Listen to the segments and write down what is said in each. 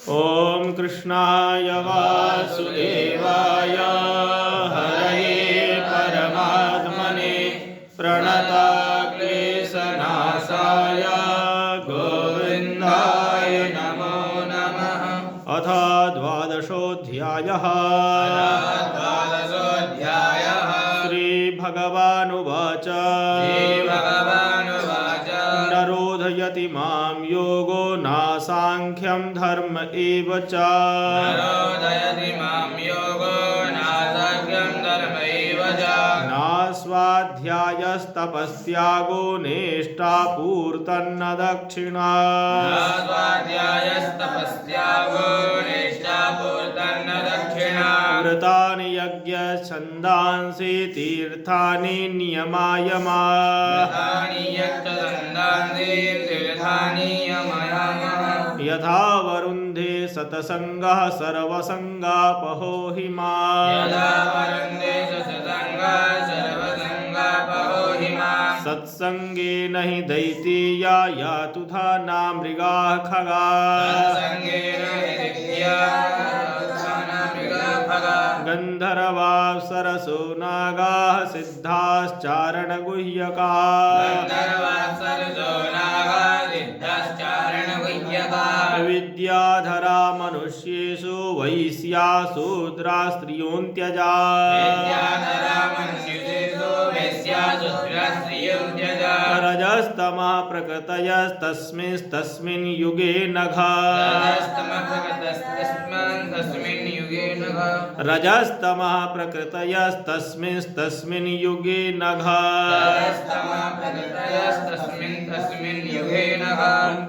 ओम कृष्णाय वासुदेवाय हरये परमात्मने प्रणतक्लेशनाशाय गोविन्दाय नमो नमः। अथ द्वादशोऽध्यायः। श्रीभगवानुवाच नरोधयति मां योगो न साङ्ख्यं धर्म एव च। न स्वाध्यायस्तपस्यागो नेष्टापूर्तन्न दक्षिणा। व्रतानि यज्ञछन्दांसि तीर्थानि नियमायमा। यथा वरुन्धे सतसङ्गः सर्वसङ्गापहो हि मा। सत्सङ्गेन हि दैतीया यातु धाना मृगाः खगाः। गन्धर्वाप्सरसो नागाः सिद्धाश्चारणगुह्यकाः। विद्याधरा मनुष्येषु वैश्या शूद्रा स्त्रियोऽन्त्यजा। रजस्तमः प्रकृतयस्तस्मिन् युगे नघा। रजस्तमः प्रकृतयस्तस्मिन् युगे नघा।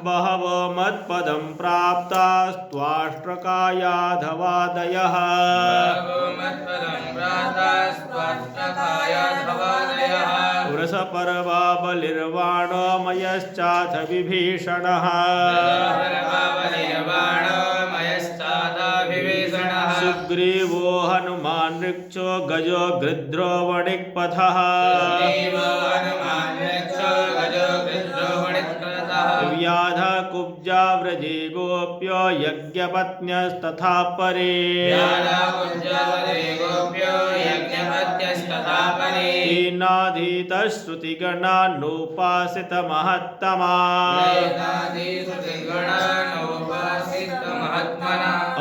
बहवो मत्पदं प्राप्तास्त्वाष्ट्रकायाधवादयः। वृषपर्वा बलिर्वाणो मयश्चाथ विभीषणः। सुग्रीवो हनुमान् ऋक्षो गजो गृध्रो वणिक्पथः। व्याधा कुब्जा व्रजे गोप्यो यज्ञपत्न्यस्तथा परे। तेनाधीतश्रुतिगणानुपासितमहत्तमा।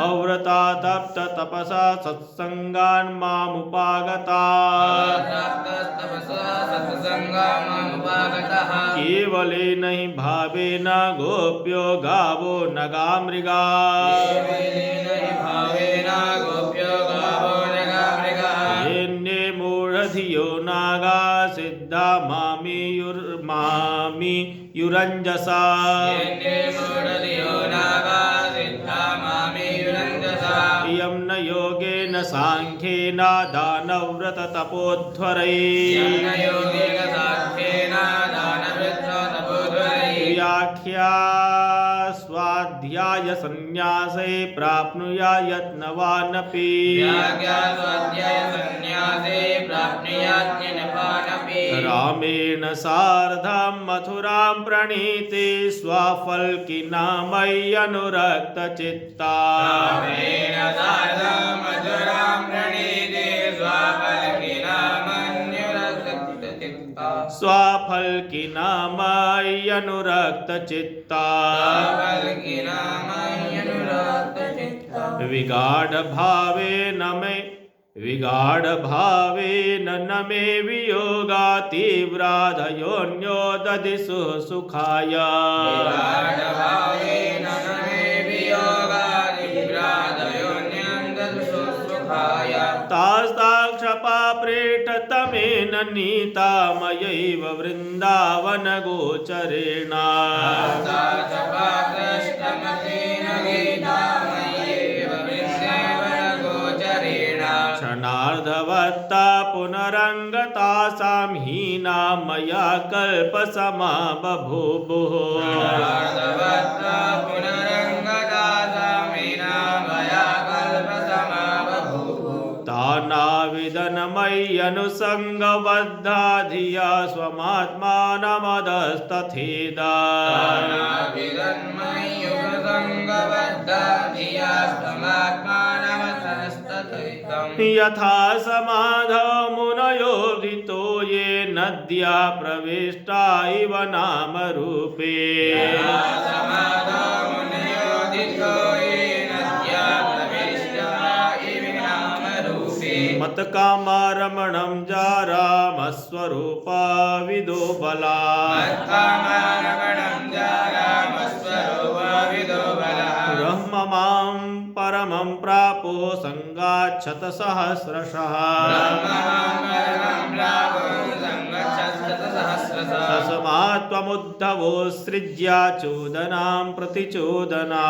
अव्रता तप्त तपसा सत्सङ्गान् मामुपागता। केवलेन हि भावेन गोप्यो गावो नगा मृगा। येन्ये मूढधियो नागा सिद्धा मामियुरञ्जसा। इयं न योगेन साङ्ख्येन दानव्रततपोध्वरैः। व्याख्या स्वाध्यायसंन्यासे प्राप्नुया यत्नवानपि। रामेण सार्धं मथुरां प्रणीते स्वाफल्किनामय्यनुरक्तचित्ता। स्वाफल्किनामय्यनुरक्तचित्ता। विगाढभावेन न मे वियोगा तीव्राधयोऽन्यो ददिषु सुखाय। तास्ताक्षपाप्रेटतमेन नीता मयैव वृन्दावनगोचरेण। क्षणार्धवत्ता पुनरङ्गतासां हीना मया कल्पसमा बभूवुः। तानाविदन्मय्यनुसङ्गबद्धा धिया स्वमात्मानमदस्तथेदा। यथा समाधौ मुनयोदितो ये नद्या प्रविष्टा इव नामरूपे मत्कामारमणं जारामस्वरूपा विदो बला ब्रह्ममां परमं प्रापो संगाच्छत सहस्रशः तस्मात् त्वमुद्धवो सृज्या चोदनां प्रतिचोदना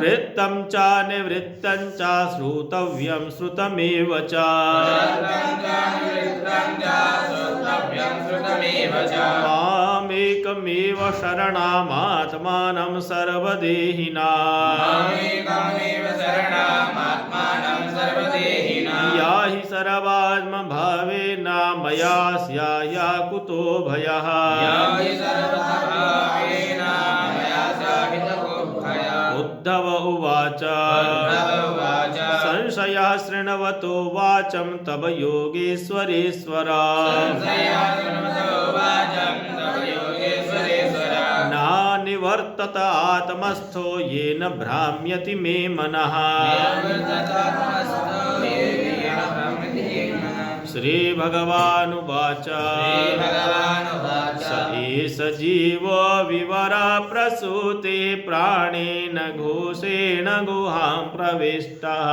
प्रवृत्तं च निवृत्तं च श्रोतव्यं श्रुतमेव च मामेकमेव शरणामात्मानं सर्वदेहिनां या हि सर्वात्मभावेन मया स्याया कुतो भयः उद्धव उवाच संशयः शृण्वतो वाचं तव योगेश्वरेश्वर नानिवर्तत आत्मस्थो येन भ्राम्यति मे मनः श्रीभगवानुवाच स एष जीवो विवरा प्रसूते प्राणेन घोषेण गुहां प्रविष्टः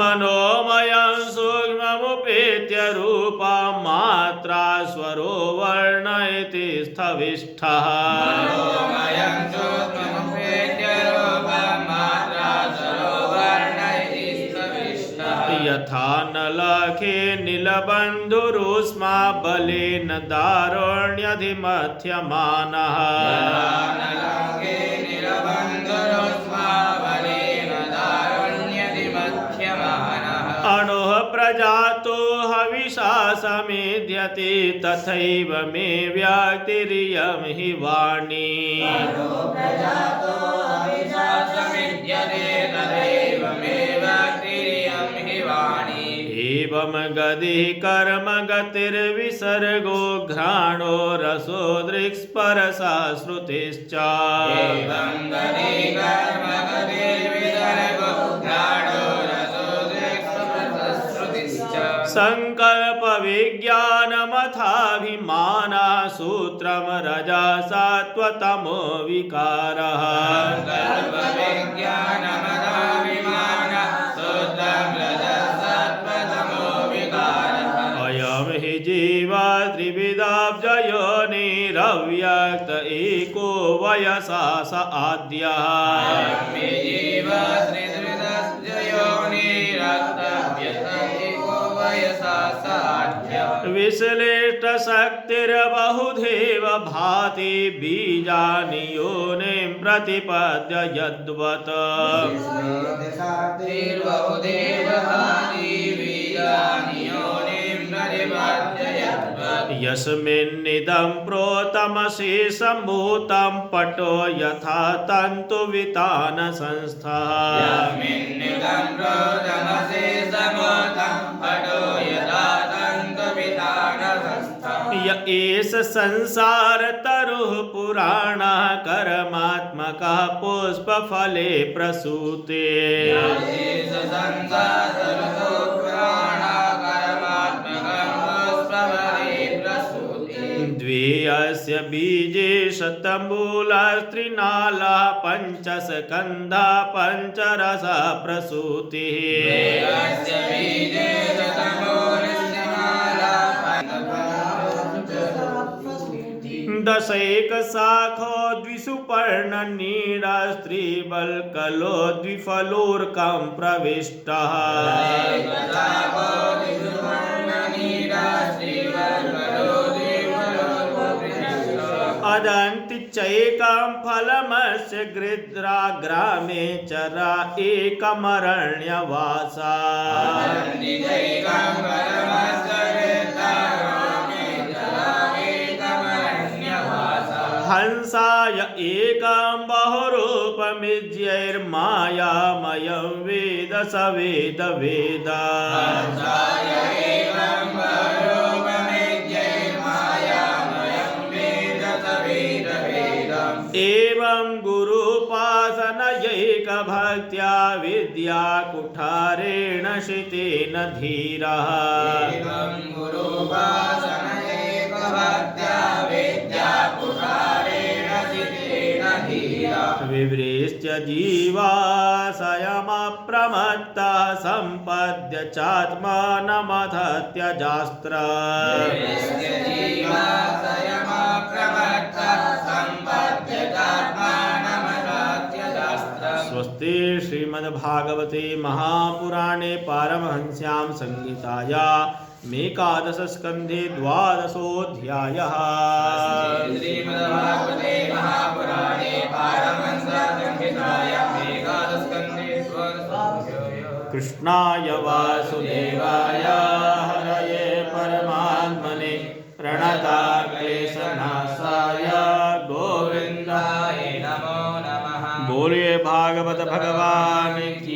मनोमयं सूक्ष्ममुपेत्य रूपं मात्रा स्वरो वर्णयति स्थविष्ठः यथा नलखे नीलबन्धुरुष्मा बलेन दारुण्यधिमथ्यमानः अणुः प्रजातो हविषा समेध्यते तथैव मे व्यक्तिरियं हि वाणी एवं गतिः कर्म गतिर्विसर्गो घ्राणो रसो दृक्स्पर्शः श्रुतिश्च संकल्प विज्ञानमथाभिमानः सूत्रं रजसा त्वतमो विकारः अयं हि जीवा त्रिविधाब्जयोनिरव्यक्त एको वयसा स आद्यः विश्लिष्टशक्तिर्बहुधैव भाति बीजानि योनिं प्रतिपद्य यद्वत् यस्मिन्निदं प्रोतमसि सम्भूतं पटो यथा तन्तुवितान संस्थः य एष संसारतरुः पुराणः कर्मात्मकः पुष्पफले प्रसूते द्वे अस्य बीजे शतमूलस्त्रिनालः पञ्चस्कन्धः पञ्चरसः प्रसूतिः दशैकशाखो द्विसुपर्णनीडा स्त्रीवल्कलो द्विफलोर्कं प्रविष्टः अदन्ति चैव एकं फलमस्य गृध्राग्रामे चरा एकमरण्यवासा हंसाय एकं बहुरूपमिज्यैर्मायामयं वेद स वेद वेद एवं गुरुपासनयैकभक्त्या विद्या कुठारेण शितेन धीरः विवृष्ट्य जीवाशयमप्रमत्तः सम्पद्य चात्मानमधत्यजास्त्र स्वस्ति श्रीमद्भागवते महापुराणे पारमहंस्यां संहितायाम् एकादशस्कन्धे द्वादशोऽध्यायः। श्रीमद्भागवते महापुराणे पारमहंस्यां संहितायाम् एकादशस्कन्धे द्वादशोऽध्यायः। कृष्णाय वासुदेवाय हरये परमात्मने प्रणताक्लेशनाशाय गोविन्दाय नमो नमः। बोलिए भागवत भगवान की